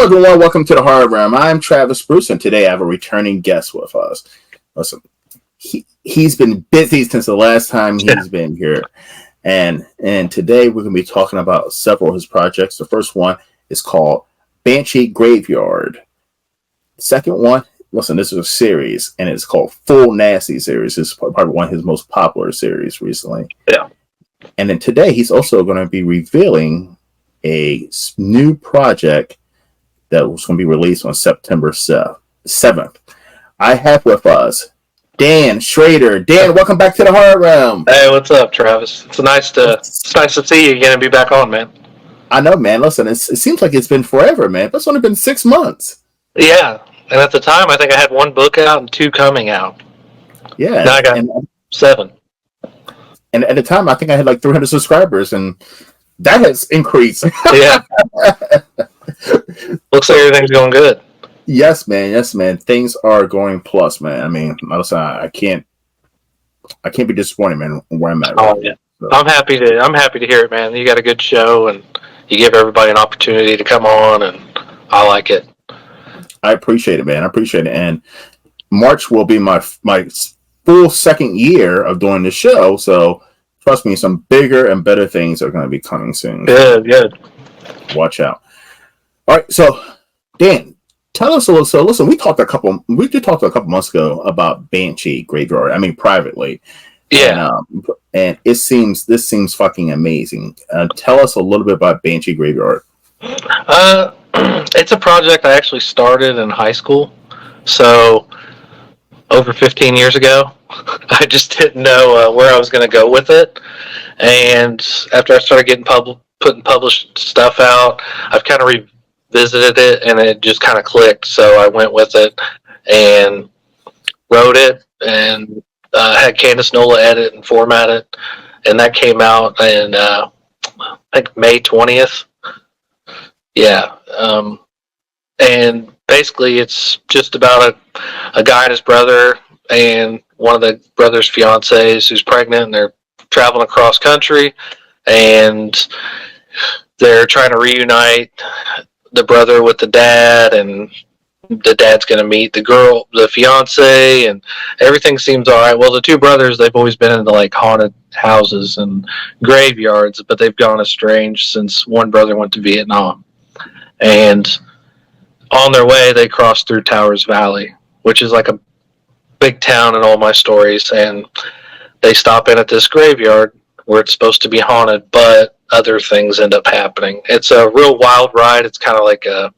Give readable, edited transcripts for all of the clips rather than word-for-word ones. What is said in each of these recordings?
everyone, welcome to the Horror Realm. I'm Travis Bruce, and today I have a returning guest with us. Listen, he's been busy since the last time he's been here, and today we're going to be talking about several of his projects. The first one is called BANSHEE GRAVEYARD. The second one, listen, this is a series, and it's called Full Nasty Series. It's probably one of his most popular series recently. Yeah. And then today he's also going to be revealing a new project that was going to be released on September 7th. I have with us Dan Shrader. Dan, welcome back to the Horror Realm. Hey, what's up, Travis? It's nice to see you again and be back on, man. I know, man. Listen, it seems like it's been forever, man. But it's only been 6 months. Yeah, and at the time, I think I had 1 book out and 2 coming out. Yeah. Now I got 7. And at the time, I think I had like 300 subscribers, and that has increased. Yeah. Looks like everything's going good. Yes, man. Yes, man. Things are going plus, man. I mean, listen, I can't be disappointed, man, where I'm at. Oh, yeah. So. I'm happy to hear it, man. You got a good show, and you give everybody an opportunity to come on, and I like it. I appreciate it, man. I appreciate it. And March will be my full second year of doing the show, so trust me, some bigger and better things are going to be coming soon. Good. Watch out. All right, so Dan, tell us a little. So listen, we did talk a couple months ago about BANSHEE GRAVEYARD. I mean, privately. Yeah. And this seems fucking amazing. Tell us a little bit about BANSHEE GRAVEYARD. It's a project I actually started in high school, so over 15 years ago. I just didn't know where I was going to go with it, and after I started getting putting published stuff out, I've kind of revisited it, and it just kind of clicked. So I went with it and wrote it, and had Candace Nola edit and format it, and that came out in I think May 20th. Yeah, and basically it's just about a guy and his brother and one of the brother's fiancées who's pregnant, and they're traveling across country, and they're trying to reunite the brother with the dad, and the dad's going to meet the fiance, and everything seems all right. Well, the 2 brothers, they've always been into like haunted houses and graveyards, but they've gone estranged since one brother went to Vietnam. And on their way, they crossed through Towers Valley, which is like a big town in all my stories, and they stop in at this graveyard where it's supposed to be haunted, but other things end up happening. It's a real wild ride. It's kind of like a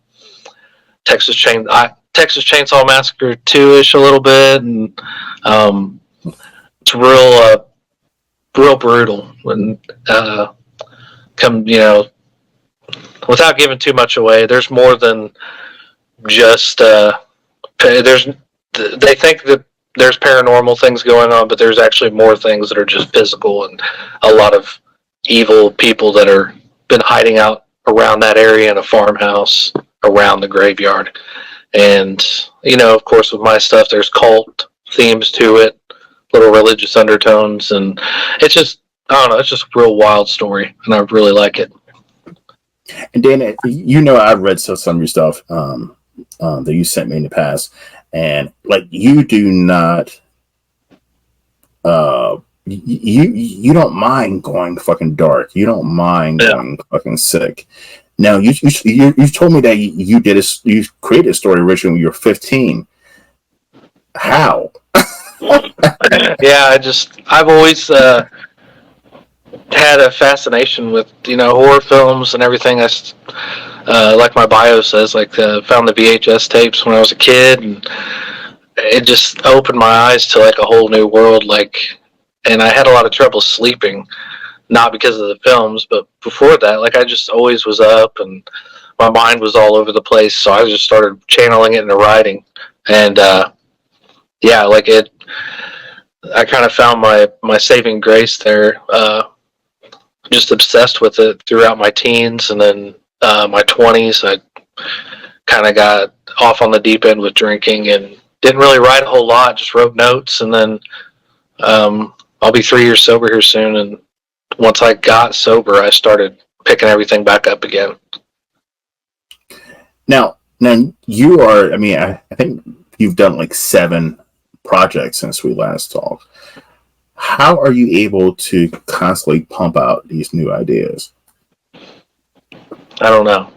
Texas Chainsaw Massacre 2-ish a little bit, and it's real brutal. And without giving too much away, there's more than just they think that there's paranormal things going on, but there's actually more things that are just physical, and a lot of evil people that are been hiding out around that area in a farmhouse around the graveyard. And of course, with my stuff, there's cult themes to it, little religious undertones, and it's just, I don't know, it's just a real wild story, and I really like it. And Dan, I've read some of your stuff that you sent me in the past, and like you do not, you don't mind going fucking dark. You don't mind going fucking sick. Now you told me that you created a story originally when you were 15. How? Yeah, I've always had a fascination with horror films and everything. Like my bio says, found the VHS tapes when I was a kid, and it just opened my eyes to like a whole new world. And I had a lot of trouble sleeping, not because of the films, but before that, I just always was up, and my mind was all over the place. So I just started channeling it into writing, and I kind of found my saving grace there. Just obsessed with it throughout my teens, and then my 20s, I kind of got off on the deep end with drinking and didn't really write a whole lot, just wrote notes. And then I'll be 3 years sober here soon, and once I got sober, I started picking everything back up again. Now, Now you are. I mean, I think you've done like 7 projects since we last talked. How are you able to constantly pump out these new ideas? I don't know.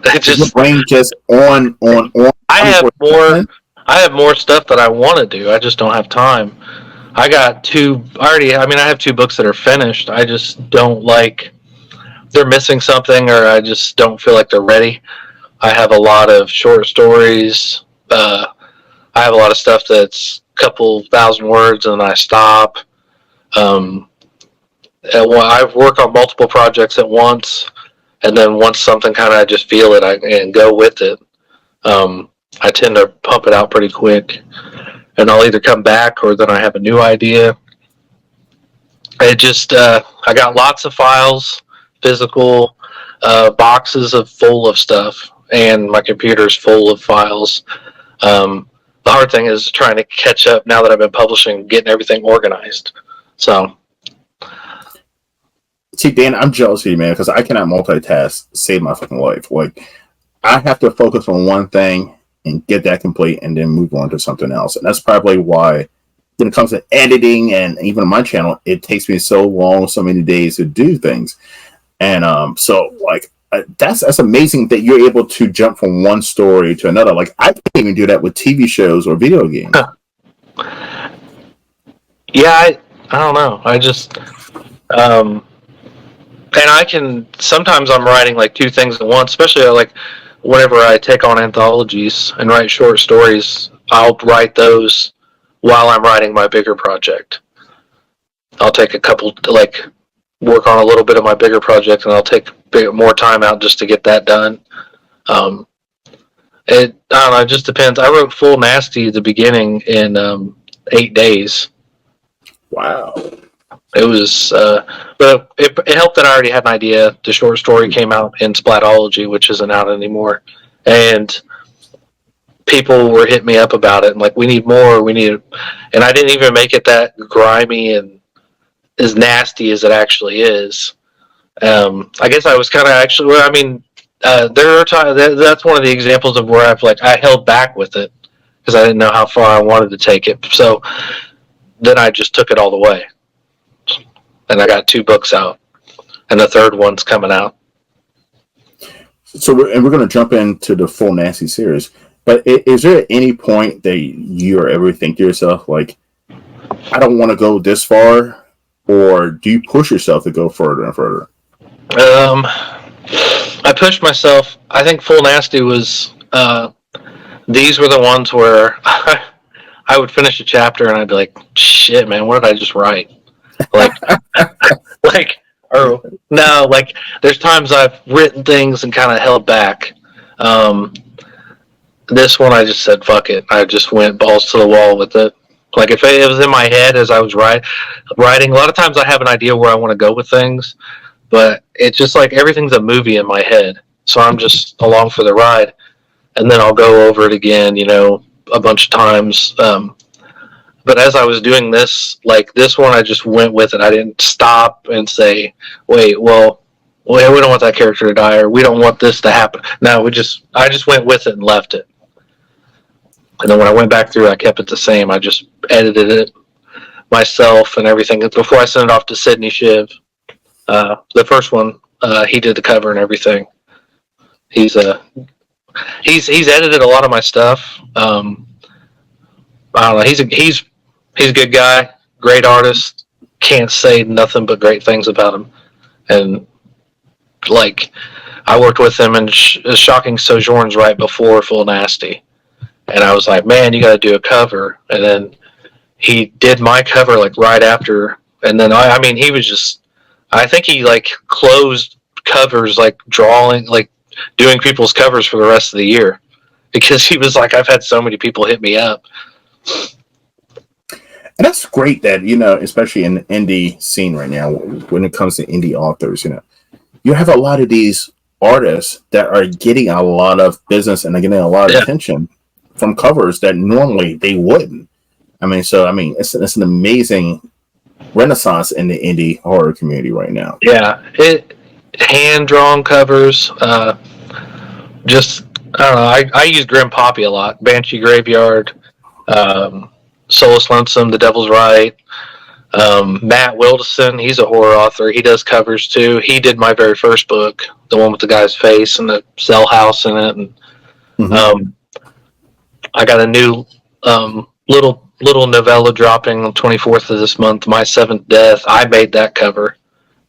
It Is your just brain just on I have more 24/7? I have more stuff that I want to do. I just don't have time. I got two already. I mean, I have 2 books that are finished. I just don't like they're missing something, or I just don't feel like they're ready. I have a lot of short stories. I have a lot of stuff that's a couple thousand words, and I stop. Um, I work on multiple projects at once, and then once something kind of I just feel it, and go with it. Um, I tend to pump it out pretty quick, and I'll either come back or then I have a new idea. It just I got lots of files, physical boxes of full of stuff, and my computer's full of files. The hard thing is trying to catch up now that I've been publishing, getting everything organized. So, See, Dan, I'm jealous of you, man, because I cannot multitask, save my fucking life. Like, I have to focus on one thing and get that complete and then move on to something else. And that's probably why, when it comes to editing and even on my channel, it takes me so long, so many days to do things. And so, like, that's amazing that you're able to jump from one story to another. Like, I can't even do that with TV shows or video games. yeah, I don't know. I just, and I can, sometimes I'm writing like 2 things at once, especially like whenever I take on anthologies and write short stories, I'll write those while I'm writing my bigger project. I'll take a couple, like, work on a little bit of my bigger project, and I'll take more time out just to get that done. I don't know, it just depends. I wrote Full Nasty at the beginning in 8 days. Wow. It was, but it helped that I already had an idea. The short story came out in Splatology, which isn't out anymore, and people were hitting me up about it and like, we need more, we need it. And I didn't even make it that grimy and as nasty as it actually is. I guess I was kind of actually, well, I mean, there are times that's one of the examples of where I held back with it because I didn't know how far I wanted to take it. So then I just took it all the way, and I got 2 books out, and the 3rd one's coming out. So, we're going to jump into the Full Nasty series. But is there at any point that you or ever think to yourself, like, I don't want to go this far, or do you push yourself to go further and further? I pushed myself. I think Full Nasty was. These were the ones where I would finish a chapter and I'd be like, "Shit, man, what did I just write?" Like, or no, like, there's times I've written things and kind of held back. This one, I just said, "Fuck it." I just went balls to the wall with it. Like, if it was in my head as I was writing, a lot of times I have an idea where I want to go with things, but it's just like everything's a movie in my head. So I'm just along for the ride, and then I'll go over it again, a bunch of times. But as I was doing this, like this one, I just went with it. I didn't stop and say, "Wait, well, we don't want that character to die, or we don't want this to happen." No, I just went with it and left it. And then when I went back through, I kept it the same. I just edited it myself and everything. Before I sent it off to Sydney Shiv, the first one, he did the cover and everything. He's edited a lot of my stuff. I don't know. He's a good guy, great artist. Can't say nothing but great things about him. And like, I worked with him in Shocking Sojourns right before Full Nasty. And I was like, "Man, you got to do a cover." And then he did my cover like right after. And then I mean, he was just, I think he like closed covers, like drawing, like doing people's covers for the rest of the year, because he was like, "I've had so many people hit me up." And that's great that, especially in the indie scene right now, when it comes to indie authors, you have a lot of these artists that are getting a lot of business and they're getting a lot of attention from covers that normally they wouldn't. It's an amazing renaissance in the indie horror community right now. Yeah, hand drawn covers, just I don't know. I use Grim Poppy a lot. Banshee Graveyard, Soulless Lonesome, The Devil's Right. Matt Wilderson, he's a horror author. He does covers too. He did my very first book, the one with the guy's face and the cell house in it. And I got a new little novella dropping on the 24th of this month, My Seventh Death. I made that cover,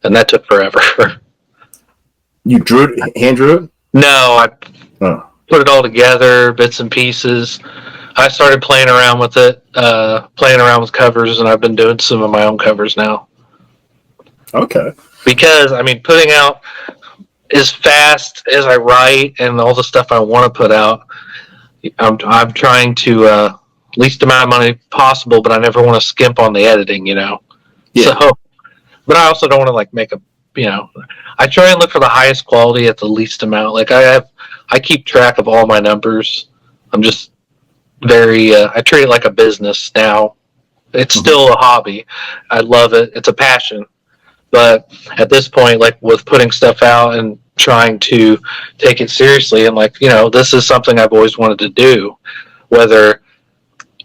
and that took forever. You drew it, hand drew it? No, I put it all together, bits and pieces. I started playing around with it, playing around with covers, and I've been doing some of my own covers now. Okay. Because, I mean, putting out as fast as I write and all the stuff I want to put out, I'm trying to least amount of money possible, but I never want to skimp on the editing, you know. Yeah. So, but I also don't want to like make a, you know, I try and look for the highest quality at the least amount. Like I keep track of all my numbers. I'm just very, I treat it like a business now. It's still a hobby. I love it. It's a passion. But at this point, like with putting stuff out and trying to take it seriously, and like, you know, this is something I've always wanted to do, whether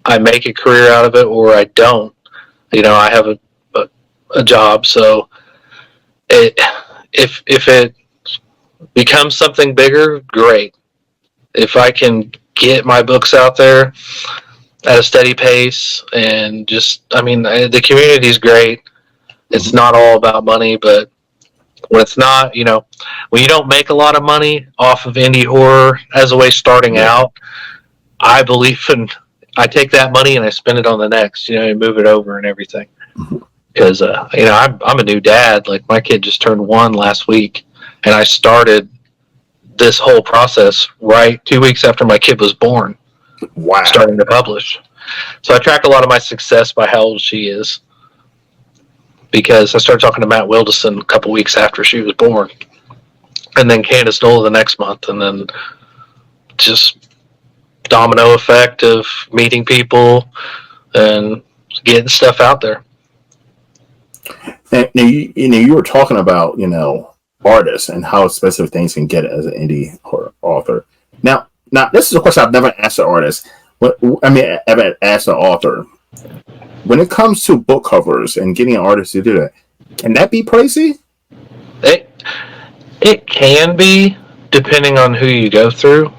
I make a career out of it or I don't. You know, I have a job, so if it becomes something bigger, great. If I can get my books out there at a steady pace and just, I mean, the community is great. It's not all about money, but when it's not, you know, when you don't make a lot of money off of indie horror as a way starting out, I believe in, I take that money and I spend it on the next, you know, and move it over and everything. Because, you know, I'm a new dad. Like, my kid just turned 1 last week, and I started this whole process right 2 weeks after my kid was born. Wow. Starting to publish. So I track a lot of my success by how old she is. Because I started talking to Matt Wilderson a couple weeks after she was born. And then Candace Nola the next month. And then just domino effect of meeting people and getting stuff out there. And you were talking about, you know, artists and how expensive things can get as an indie horror author. Now this is a question I've never asked an artist. I've asked an author. When it comes to book covers and getting an artist to do that, can that be pricey? It can be, depending on who you go through.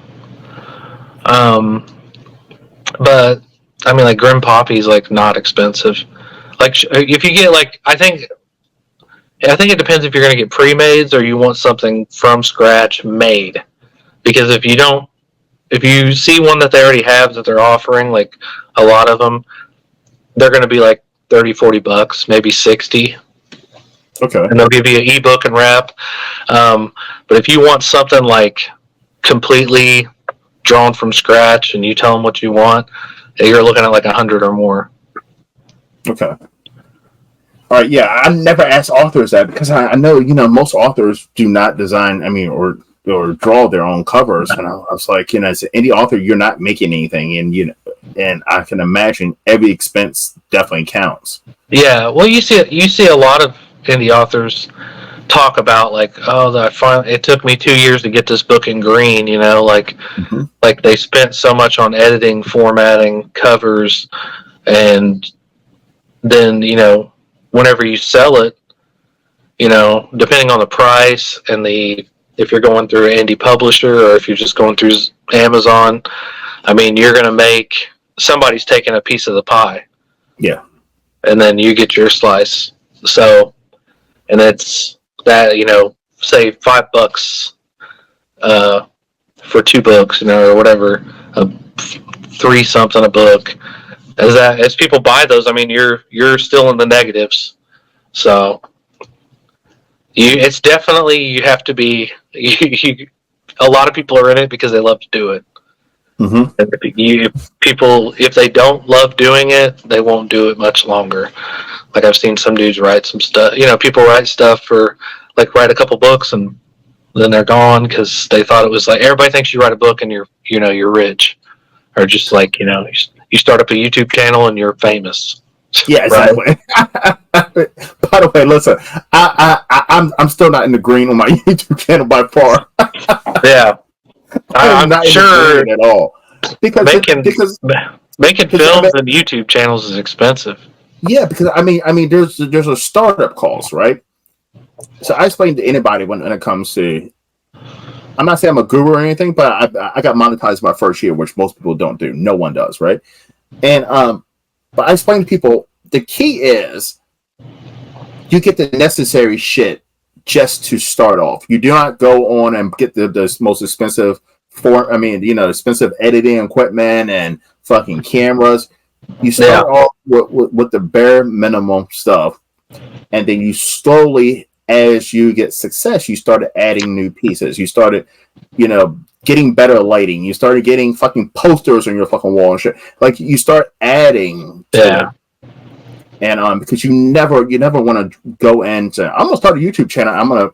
But I mean, like Grim Poppy's like not expensive. Like if you get like, I think it depends if you're going to get pre-mades or you want something from scratch made. Because if you see one that they already have that they're offering, like a lot of them, they're going to be like $30-$40, maybe 60. Okay. And they'll give you an ebook and wrap. But if you want something like completely drawn from scratch and you tell them what you want, you're looking at like 100 or more. Okay. All right. Yeah, I never asked authors that because I know, you know, most authors do not design, or draw their own covers. And I was like, you know, as an indie author, you're not making anything, and you know, and I can imagine every expense definitely counts. Yeah. Well, you see a lot of indie authors talk about like, oh, it took me 2 years to get this book in green, you know, like they spent so much on editing, formatting, covers, and then, you know, whenever you sell it, you know, depending on the price and if you're going through an indie publisher or if you're just going through Amazon, I mean, you're going to make, somebody's taking a piece of the pie. Yeah. And then you get your slice. So, and it's that, you know, say $5 for 2 books, you know, or whatever, $3 something a book. As people buy those, I mean, you're still in the negatives. So it's definitely, you have to be, a lot of people are in it because they love to do it. And if they don't love doing it, they won't do it much longer. Like I've seen some dudes write some stuff, you know, people write stuff for, like, write a couple books and then they're gone because they thought it was like, everybody thinks you write a book and you're rich, or just like, you know, you start up a YouTube channel and you're famous. Yeah, exactly. Right? By the way, listen, I'm still not in the green on my YouTube channel by far. Yeah. I am I'm not in the sure brand at all. making Because making I films mean, and YouTube channels is expensive. yeah, because there's a startup cost, right? So I explain to anybody when it comes to, I'm not saying I'm a guru or anything, but I got monetized my first year, which most people don't do. No one does, right? And but I explain to people the key is you get the necessary shit just to start off. You do not go on and get the most expensive expensive editing equipment and fucking cameras. You Yeah, start off with the bare minimum stuff, and then you slowly, as you get success, you started adding new pieces. You started, getting better lighting. You started getting fucking posters on your fucking wall and shit. Like you start adding to yeah, it. And because you never want to go into, I'm gonna start a YouTube channel. I'm gonna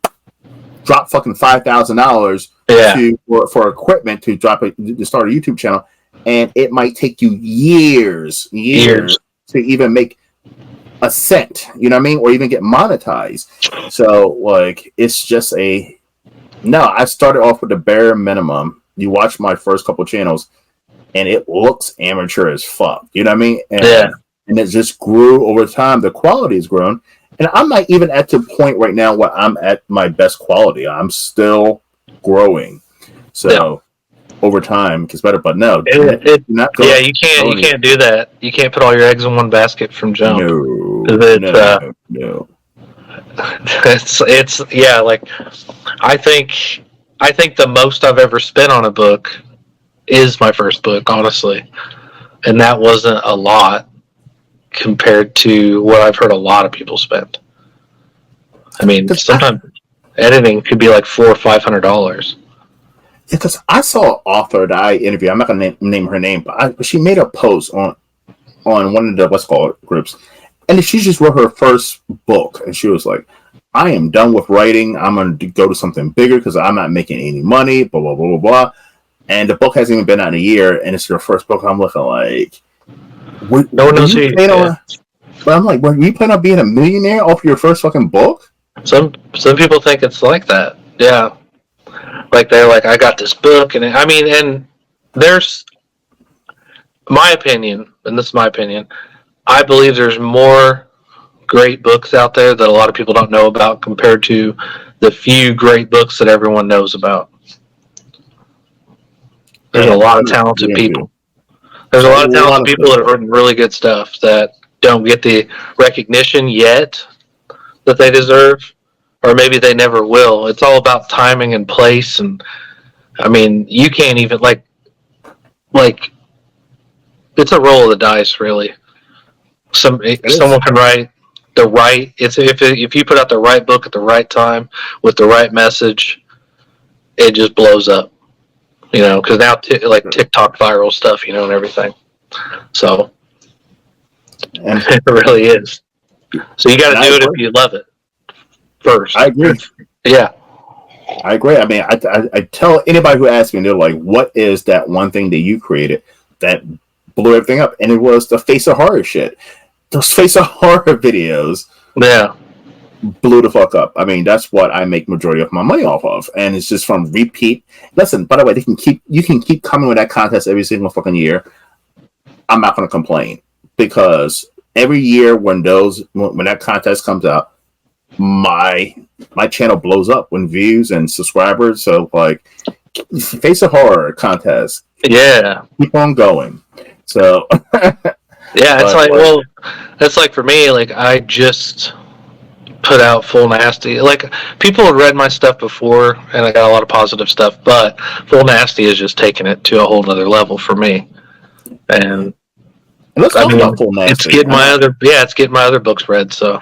drop fucking $5,000 yeah, for equipment to start a YouTube channel, and it might take you years years. to even make a cent. You know what I mean? Or even get monetized. So like, it's just no. I started off with the bare minimum. You watch my first couple channels, and it looks amateur as fuck. You know what I mean? Yeah, And it just grew over time. The quality has grown. And I'm not even at the point right now where I'm at my best quality. I'm still growing. So over time it gets better. But no, do not go. yeah. You can't do that. You can't put all your eggs in one basket from jump. No, 'Cause it's no. it's yeah. Like I think the most I've ever spent on a book is my first book, honestly, and that wasn't a lot compared to what I've heard a lot of people spend. I mean, sometimes editing could be like $400 or $500. Because I saw an author that I interviewed. I'm not going to name her name, but she made a post on one of the what's called groups, and she just wrote her first book, and she was like, "I am done with writing. I'm going to go to something bigger because I'm not making any money." Blah blah blah blah blah. And the book hasn't even been out in a year, and it's her first book. I'm looking like, No one knows who. Yeah. But I'm like, were you planning on being a millionaire off your first fucking book? Some people think it's like that. Yeah, like they're like, I got this book, and I mean, and there's my opinion, and this is my opinion. I believe there's more great books out there that a lot of people don't know about compared to the few great books that everyone knows about. There's a lot of talented people. There's a lot of talented people that have written really good stuff that don't get the recognition yet that they deserve, or maybe they never will. It's all about timing and place, and I mean, you can't even like it's a roll of the dice, really. Someone can write the right. It's if you put out the right book at the right time with the right message, it just blows up. Because now like TikTok viral stuff, and everything. So and it really is. So you got to do it if you love it first. I agree. Yeah, I agree. I mean, I tell anybody who asks me, they're like, "What is that one thing that you created that blew everything up?" And it was the Face of Horror shit. Those Face of Horror videos. Yeah. Blew the fuck up. I mean, that's what I make majority of my money off of, and it's just from repeat. Listen, by the way, you can keep coming with that contest every single fucking year. I'm not going to complain because every year when that contest comes out, my channel blows up when views and subscribers. So like, Face of Horror contest. Yeah, keep on going. So yeah, it's like for me, like I just put out Full Nasty. Like people had read my stuff before, and I got a lot of positive stuff. But Full Nasty is just taking it to a whole nother level for me. And let's talk about Full Nasty. It's getting my other books read. So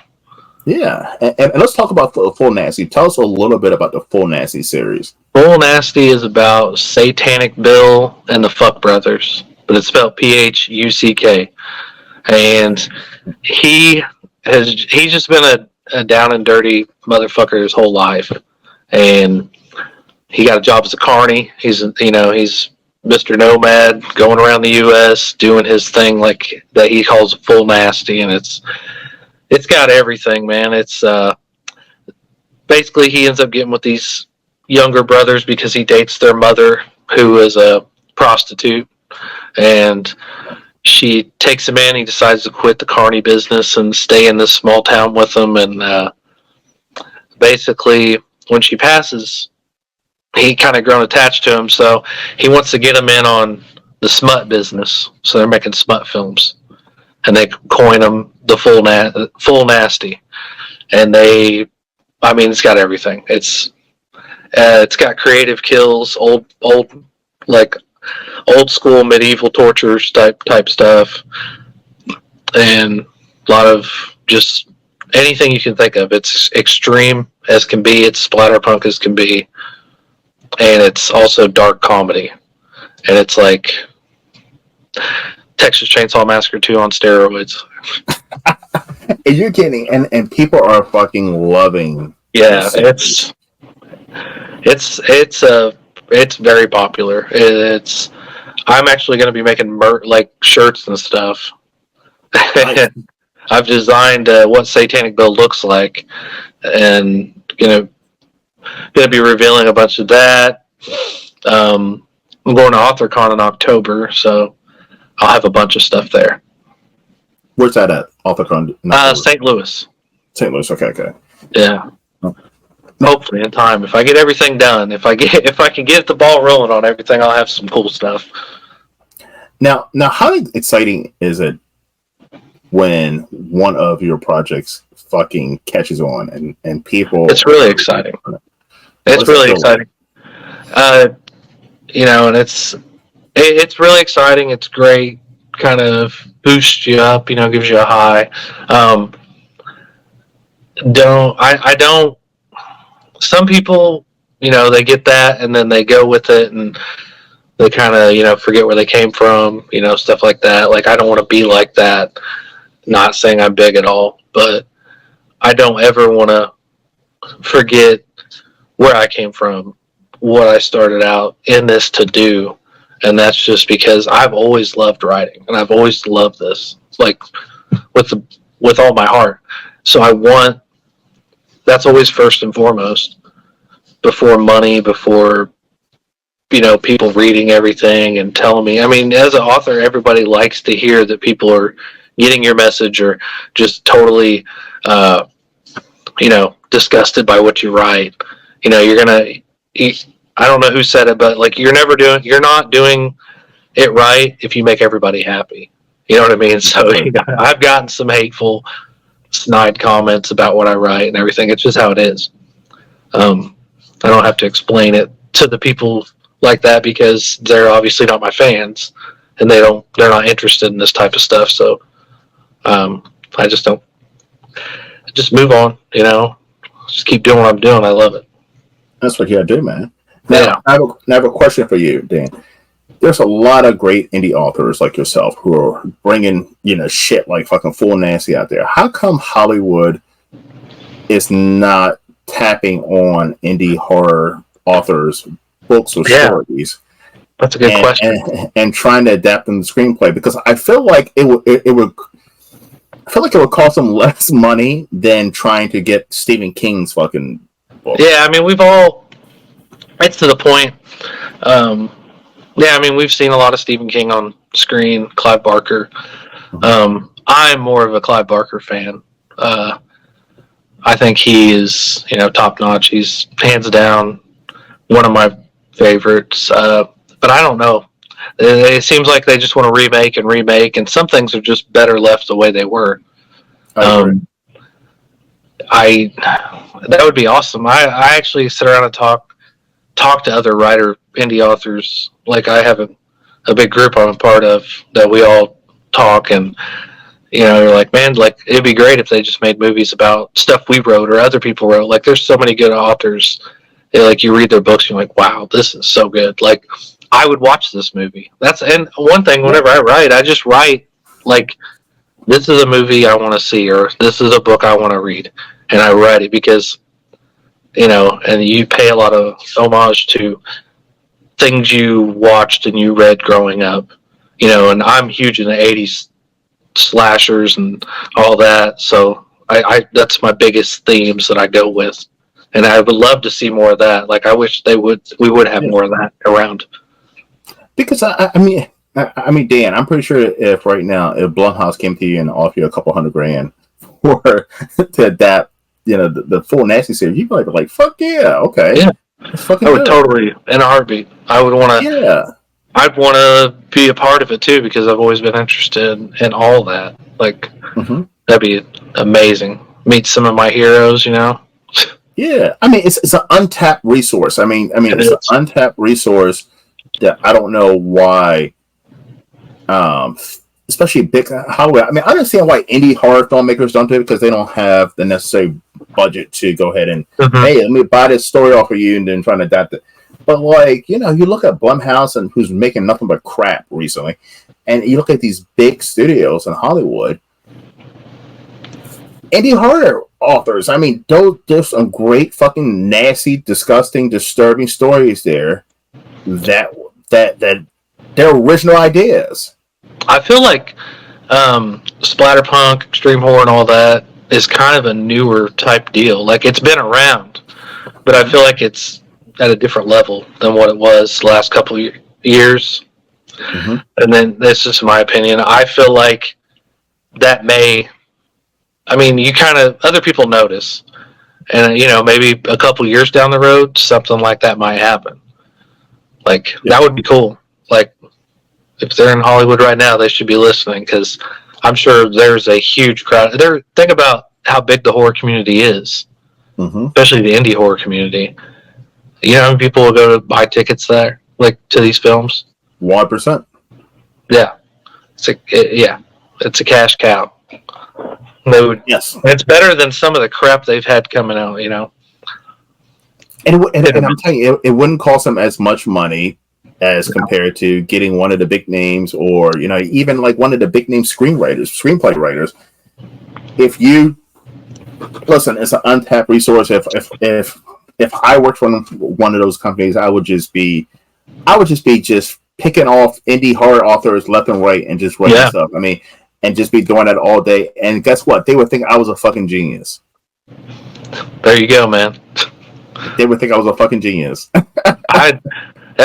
yeah, and let's talk about Full Nasty. Tell us a little bit about the Full Nasty series. Full Nasty is about Satanic Bill and the Fuck Brothers, but it's spelled Phuck, and he's just been a down and dirty motherfucker his whole life, and he got a job as a carny. He's Mr. Nomad going around the U.S. doing his thing like that he calls Full Nasty, and it's got everything, man. It's basically he ends up getting with these younger brothers because he dates their mother, who is a prostitute, and she takes him in. He decides to quit the carny business and stay in this small town with him. And basically, when she passes, he kind of grown attached to him, so he wants to get him in on the smut business. So they're making smut films, and they coin them the full nasty. And it's got everything. It's got creative kills, old school medieval tortures type stuff, and a lot of just anything you can think of. It's extreme as can be. It's splatterpunk as can be, and it's also dark comedy. And it's like Texas Chainsaw Massacre 2 on steroids. And you're kidding, and people are fucking loving. Yeah, it's very popular. I'm actually going to be making shirts and stuff. Nice. I've designed what Satanic Build looks like, and going to be revealing a bunch of that. I'm going to AuthorCon in October, so I'll have a bunch of stuff there. Where's that at? AuthorCon? St. Louis. St. Louis. Okay. Yeah. Hopefully in time. If I get everything done, if I can get the ball rolling on everything, I'll have some cool stuff. Now, how exciting is it when one of your projects fucking catches on and people? It's really exciting. It's really exciting. And it's really exciting. It's great. Kind of boosts you up, gives you a high. Some people, they get that and then they go with it and they kind of, forget where they came from, stuff like that. Like, I don't want to be like that. Not saying I'm big at all, but I don't ever want to forget where I came from, what I started out in this to do. And that's just because I've always loved writing and I've always loved this, like with all my heart. So that's always first and foremost, before money, before, people reading everything and telling me. I mean, as an author, everybody likes to hear that people are getting your message or just totally, disgusted by what you write. I don't know who said it, but like you're not doing it right if you make everybody happy. You know what I mean? So I've gotten some hateful, snide comments about what I write and everything. It's just how it is. I don't have to explain it to the people like that because they're obviously not my fans and they're not interested in this type of stuff. So I just move on. Just keep doing what I'm doing. I love it. That's what you gotta do, man. Now, I have a question for you, Dan. There's a lot of great indie authors like yourself who are bringing, shit like fucking full nasty out there. How come Hollywood is not tapping on indie horror authors' books or stories? That's a good question. And trying to adapt them to screenplay, because I feel like it would cost them less money than trying to get Stephen King's fucking book. Yeah, I mean, it's to the point. We've seen a lot of Stephen King on screen, Clive Barker. I'm more of a Clive Barker fan. I think he is, top notch. He's hands down one of my favorites. But I don't know. It seems like they just want to remake, and some things are just better left the way they were. That would be awesome. I actually sit around and talk to other indie authors. Like, I have a big group I'm a part of that we all talk, and you're like, man, like, it'd be great if they just made movies about stuff we wrote or other people wrote. Like, there's so many good authors. Like, you read their books and you're like, wow, this is so good. Like, I would watch this movie. And one thing, whenever I write, I just write like, this is a movie I want to see, or this is a book I want to read, and I write it because and you pay a lot of homage to things you watched and you read growing up, and I'm huge in the 80s slashers and all that. So I that's my biggest themes that I go with. And I would love to see more of that. Like, I wish we would have more of that around. Because I mean, Dan, I'm pretty sure if right now, if Blumhouse came to you and offered you a couple $100,000 for to adapt, the full Nasty series, you'd be like, fuck yeah, okay, Yeah, let's fucking I do would it. totally, in a heartbeat. I would want to. Yeah. I'd want to be a part of it too because I've always been interested in all that. Like, that'd be amazing. Meet some of my heroes, Yeah, I mean, it's an untapped resource. I mean, it's an untapped resource that I don't know why, especially big Hollywood. I mean, I understand why indie horror filmmakers don't do it because they don't have the necessary budget to go ahead and hey, let me buy this story off of you and then try to adapt it. But you look at Blumhouse and who's making nothing but crap recently, and you look at these big studios in Hollywood. Indie horror authors. I mean, there's some great fucking nasty, disgusting, disturbing stories there that they're original ideas. I feel like splatterpunk, extreme horror, and all that is kind of a newer type deal. Like, it's been around, but I feel like it's at a different level than what it was the last couple of years. And then that's just my opinion. I feel like that you kind of, other people notice, and maybe a couple years down the road, something like that might happen. Like, that would be cool. Like, if they're in Hollywood right now, they should be listening because I'm sure there's a huge crowd. Think about how big the horror community is, especially the indie horror community. You know how many people will go to buy tickets there, like, to these films? 1%. Yeah, it's a cash cow. Yes, it's better than some of the crap they've had coming out. And I'm telling you, it wouldn't cost them as much money as compared to getting one of the big names, or even like one of the big name screenplay writers. If you listen, it's an untapped resource. If I worked for one of those companies, I would just be picking off indie horror authors left and right and just writing stuff. I mean, and just be doing that all day. And guess what? They would think I was a fucking genius. There you go, man. They would think I was a fucking genius. That'd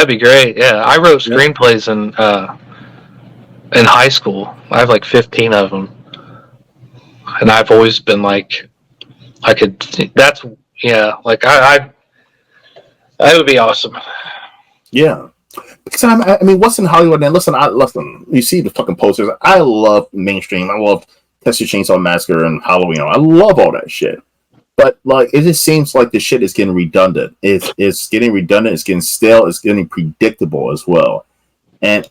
be great. Yeah, I wrote screenplays in high school. I have like 15 of them, and I've always been like, I could. That's like I would be awesome. Yeah. Because I mean, what's in Hollywood? And listen, you see the fucking posters. I love mainstream. I love Texas Chainsaw Massacre and Halloween. I love all that shit. But like, it just seems like the shit is getting redundant. It's getting redundant. It's getting stale. It's getting predictable as well. And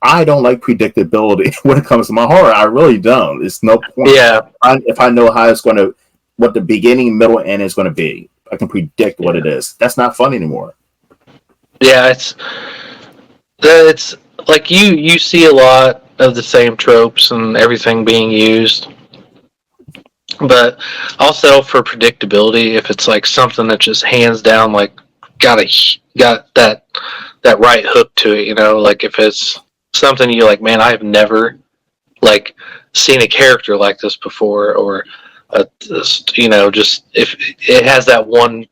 I don't like predictability when it comes to my horror. I really don't. It's no point. Yeah. If I know how it's going to, what the beginning, middle, and end is going to be, I can predict what it is. That's not fun anymore. Yeah, it's like you see a lot of the same tropes and everything being used, but I'll settle for predictability if it's like something that just hands down like got that right hook to it. Like if it's something you like, man, I have never like seen a character like this before, or just if it has that one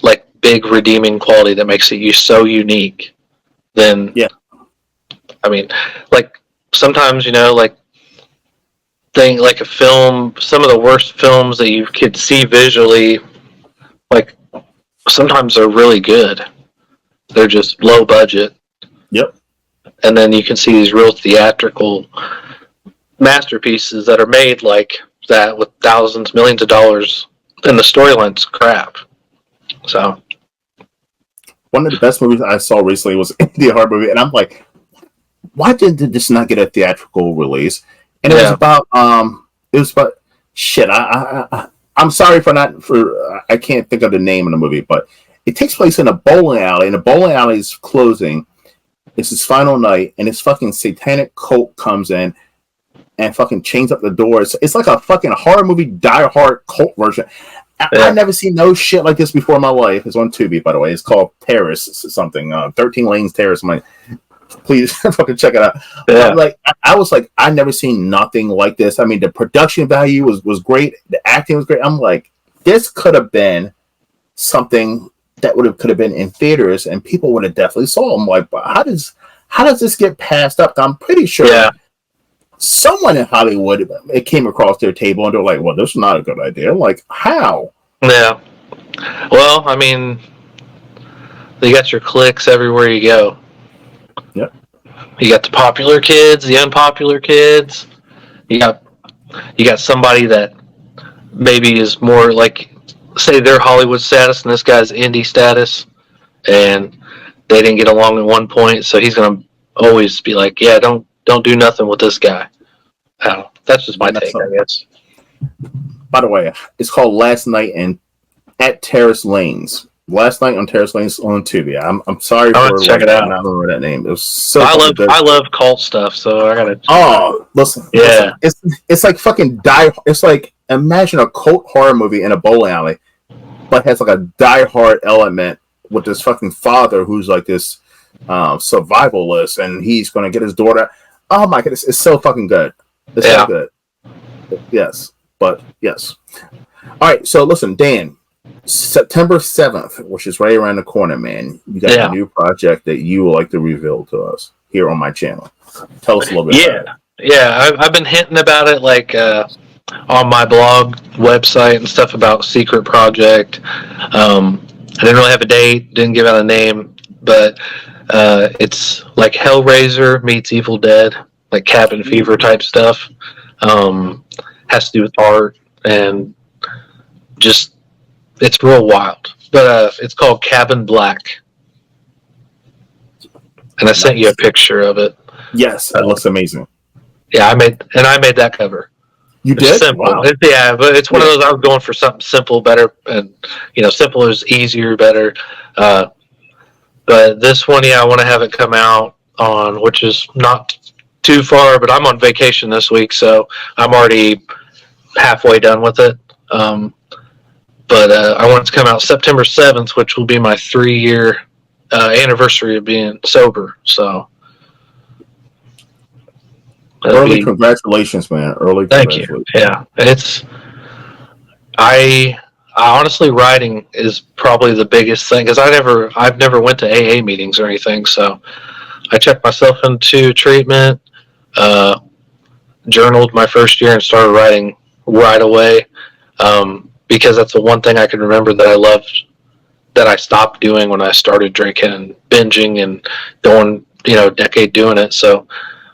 like big redeeming quality that makes it so unique. Then I mean, like sometimes like a film, some of the worst films that you could see visually, like sometimes they're really good. They're just low budget. Yep. And then you can see these real theatrical masterpieces that are made like that with thousands, millions of dollars, and the storyline's crap. So. One of the best movies I saw recently was the horror movie, and I'm like, why did this not get a theatrical release? And it was about shit. I'm sorry I can't think of the name of the movie, but it takes place in a bowling alley, and the bowling alley is closing. It's his final night, and this fucking satanic cult comes in and fucking chains up the doors. It's like a fucking horror movie, Die Hard cult version. I've never seen no shit like this before in my life. It's on Tubi, by the way. It's called Terrace something. 13 Lanes Terrace. I'm like, please fucking check it out. Yeah. I was like, I never seen nothing like this. I mean, the production value was great. The acting was great. I'm like, this could have been something that could have been in theaters, and people would have definitely saw them. Like, but how does this get passed up? I'm pretty sure someone in Hollywood, it came across their table and they're like, well, this is not a good idea. Like, how? Yeah. Well, I mean, you got your clicks everywhere you go. Yep. You got the popular kids, the unpopular kids. You got somebody that maybe is more like, say they're Hollywood status and this guy's indie status, and they didn't get along at one point, so he's gonna always be like, yeah, don't do nothing with this guy. I don't know. That's just my take, I guess. By the way, it's called Last Night at Terrace Lanes. Last Night on Terrace Lanes on Tubi. I'm sorry for check it out. not remember that name. It was so I love cult stuff, so I gotta. Oh, listen, yeah, it's like fucking It's like, imagine a cult horror movie in a bowling alley, but has like a die-hard element with this fucking father who's like this survivalist, and he's gonna get his daughter. Oh my goodness, it's so fucking good. It's so good. Yes, but yes. All right, so listen, Dan. September 7th, which is right around the corner, man. You got a new project that you would like to reveal to us here on my channel. Tell us a little bit about it. Yeah, I've been hinting about it, like on my blog website and stuff about secret project. I didn't really have a date, didn't give out a name, but it's like Hellraiser meets Evil Dead, like cabin fever type stuff. Has to do with art and just, it's real wild. But it's called Cabin Black. And I sent you a picture of it. Yes, it looks amazing. Yeah, I made that cover. You did? Simple. Wow. But it's one of those, I was going for something simple, better, and simple is easier, better. But this one, I want to have it come out on, which is not too far, but I'm on vacation this week, so I'm already halfway done with it. But I want it to come out September 7th, which will be my 3-year anniversary of being sober. So, early congratulations, man! Thank you. Yeah, I honestly, writing is probably the biggest thing, because I've never went to AA meetings or anything. So I checked myself into treatment, journaled my first year, and started writing right away. Because that's the one thing I can remember that I loved, that I stopped doing when I started drinking and binging and going, a decade doing it. So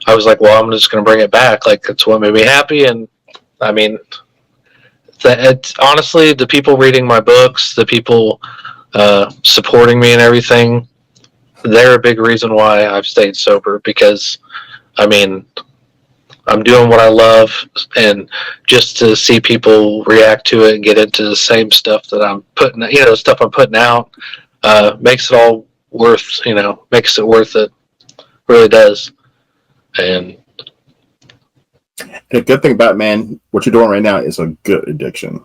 I was like, well, I'm just going to bring it back. Like, that's what made me happy. And I mean, it's honestly, the people reading my books, the people supporting me and everything, they're a big reason why I've stayed sober, because I mean, I'm doing what I love, and just to see people react to it and get into the same stuff that I'm putting, stuff I'm putting out, makes it all worth, makes it worth it. Really does. And the good thing about, man, what you're doing right now is a good addiction.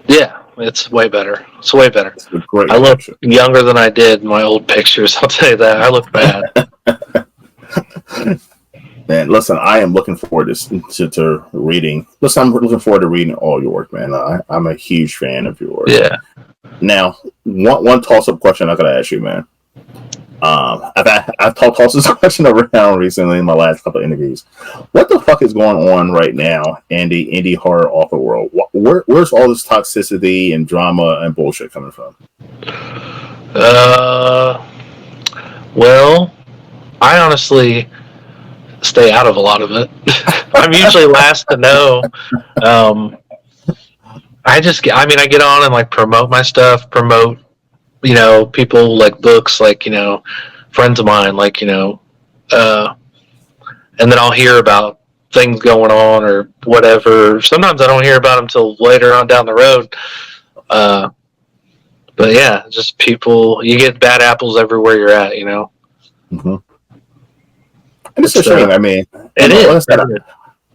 Yeah, it's way better. It's way better. It's a great I look addiction. younger than I did in my old pictures. I'll tell you that. I look bad. Man, listen, I am looking forward to reading. Listen, I'm looking forward to reading all your work, man. I'm a huge fan of your work. Yeah. Now, one toss-up question I gotta ask you, man. I've tossed this question around recently in my last couple of interviews. What the fuck is going on right now in the indie horror author world? Where's all this toxicity and drama and bullshit coming from? Well, I honestly stay out of a lot of it. I'm usually last to know. I get on and like promote my stuff, people like books, like, friends of mine, like, and then I'll hear about things going on or whatever. Sometimes I don't hear about them until later on down the road. But yeah, just people, you get bad apples everywhere you're at, Mm-hmm. And it's a shame. I mean, it is.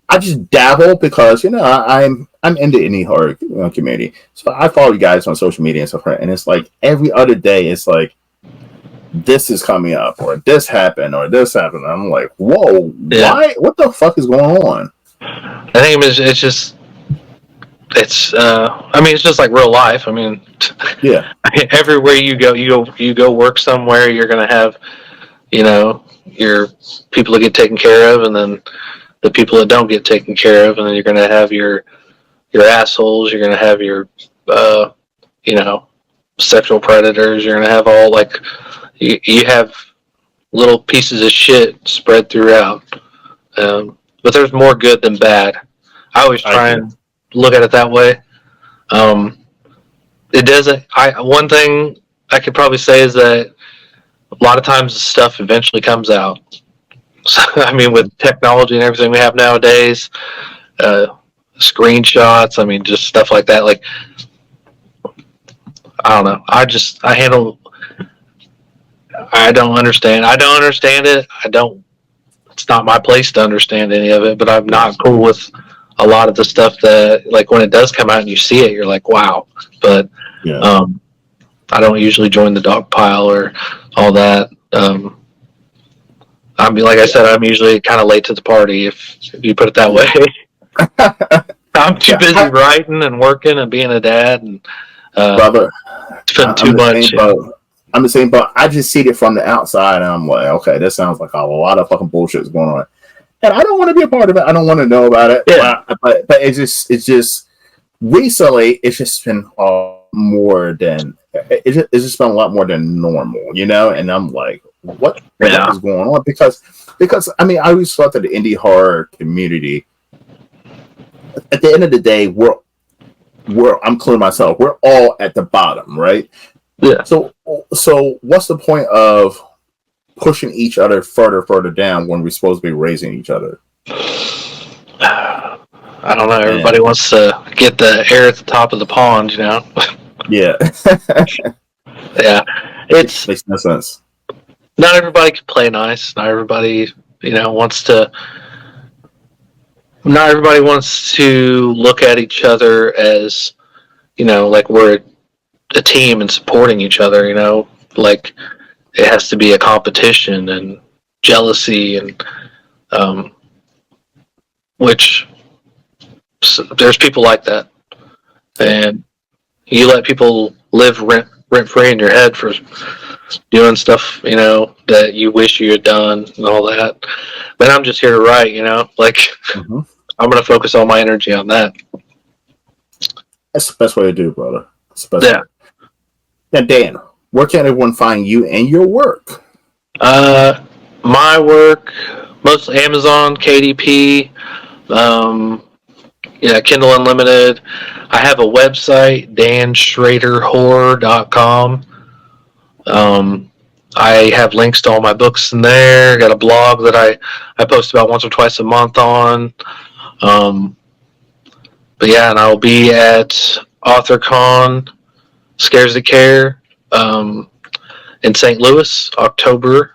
I just dabble because I'm in the indie horror community, so I follow you guys on social media and stuff, and it's like every other day, it's like this is coming up, or this happened, or this happened. And I'm like, whoa, why? What the fuck is going on? I think it's just it's just like real life. I mean, yeah. Everywhere you go work somewhere, you're gonna have your people that get taken care of, and then the people that don't get taken care of, and then you're going to have your assholes. You're going to have your sexual predators. You're going to have all you have little pieces of shit spread throughout. But there's more good than bad. I always try and look at it that way. It doesn't. One thing I could probably say is that a lot of times the stuff eventually comes out. So, I mean, with technology and everything we have nowadays, screenshots, I mean, just stuff like that. Like, I don't know. I don't understand. I don't understand it. It's not my place to understand any of it, but I'm not cool with a lot of the stuff that, like, when it does come out and you see it, you're like, wow. But, I don't usually join the dog pile or all that. Like I said, I'm usually kind of late to the party, if you put it that way. I'm too busy writing and working and being a dad and brother, spend too much. I'm the same, but I just see it from the outside, and I'm like, okay, this sounds like a lot of fucking bullshit is going on, and I don't want to be a part of it. I don't want to know about it. Yeah. But it's just recently, it's just been more than it's just been a lot more than normal, And I'm like, what is going on? Because I mean, I always thought that the indie horror community, at the end of the day, we're I'm including myself, we're all at the bottom, right? Yeah. So what's the point of pushing each other further down when we're supposed to be raising each other? I don't know. Everybody wants to get the air at the top of the pond, Yeah. Yeah. It makes no sense. Not everybody can play nice. Not everybody, wants to. Not everybody wants to look at each other as, like we're a team and supporting each other. Like it has to be a competition and jealousy and, which there's people like that, and you let people live rent free in your head for doing stuff, that you wish you had done and all that. But I'm just here to write, like I'm going to focus all my energy on that. That's the best way to do, brother. Way. Now, Dan, where can everyone find you and your work? My work, mostly Amazon, KDP, Kindle Unlimited. I have a website, danshraderhorror.com. I have links to all my books in there. I got a blog that I post about once or twice a month on. But yeah, and I'll be at AuthorCon Scares That Care in St. Louis, October.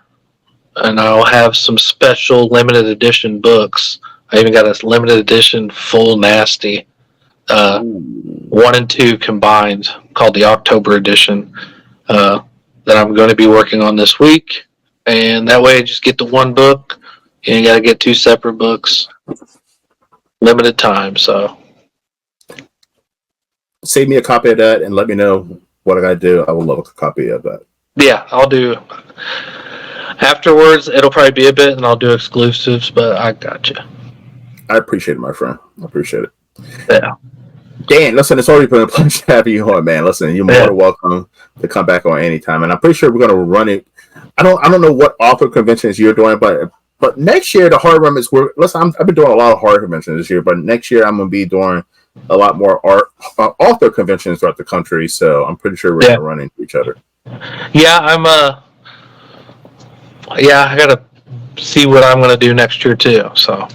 And I'll have some special limited edition books. I even got a limited edition full nasty, 1 and 2 combined, called the October edition, that I'm going to be working on this week. And that way I just get the one book. You ain't got to get 2 separate books. Limited time, so. Save me a copy of that and let me know what I got to do. I would love a copy of that. Yeah, I'll do. Afterwards, it'll probably be a bit, and I'll do exclusives, but I got you. I appreciate it, my friend. I appreciate it. Yeah. Dan, listen, it's already been a pleasure having you on, man. Listen, you're more than welcome to come back on anytime, and I'm pretty sure we're going to run it. I don't know what author conventions you're doing, but next year the horror room is where. Listen, I've been doing a lot of horror conventions this year, but next year I'm going to be doing a lot more author conventions throughout the country. So I'm pretty sure we're going to run into each other. Yeah, I got to see what I'm going to do next year too. So.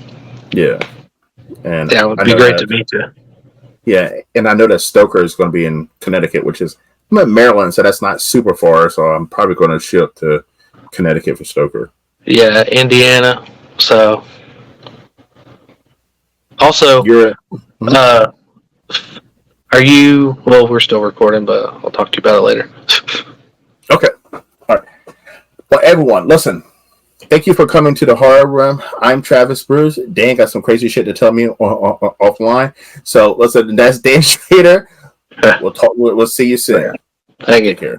Yeah. And it would be great to meet you. Yeah, and I know that Stoker is going to be in Connecticut, which is I'm in Maryland, so that's not super far. So I'm probably going to ship to Connecticut for Stoker. Yeah, Indiana. So also, are you? Well, we're still recording, but I'll talk to you about it later. Okay. All right. Well, everyone, listen. Thank you for coming to the Horror Room. I'm Travis Bruce. Dan got some crazy shit to tell me offline. So listen, that's Dan Shrader. We'll talk. We'll see you soon. Thank you. Take care.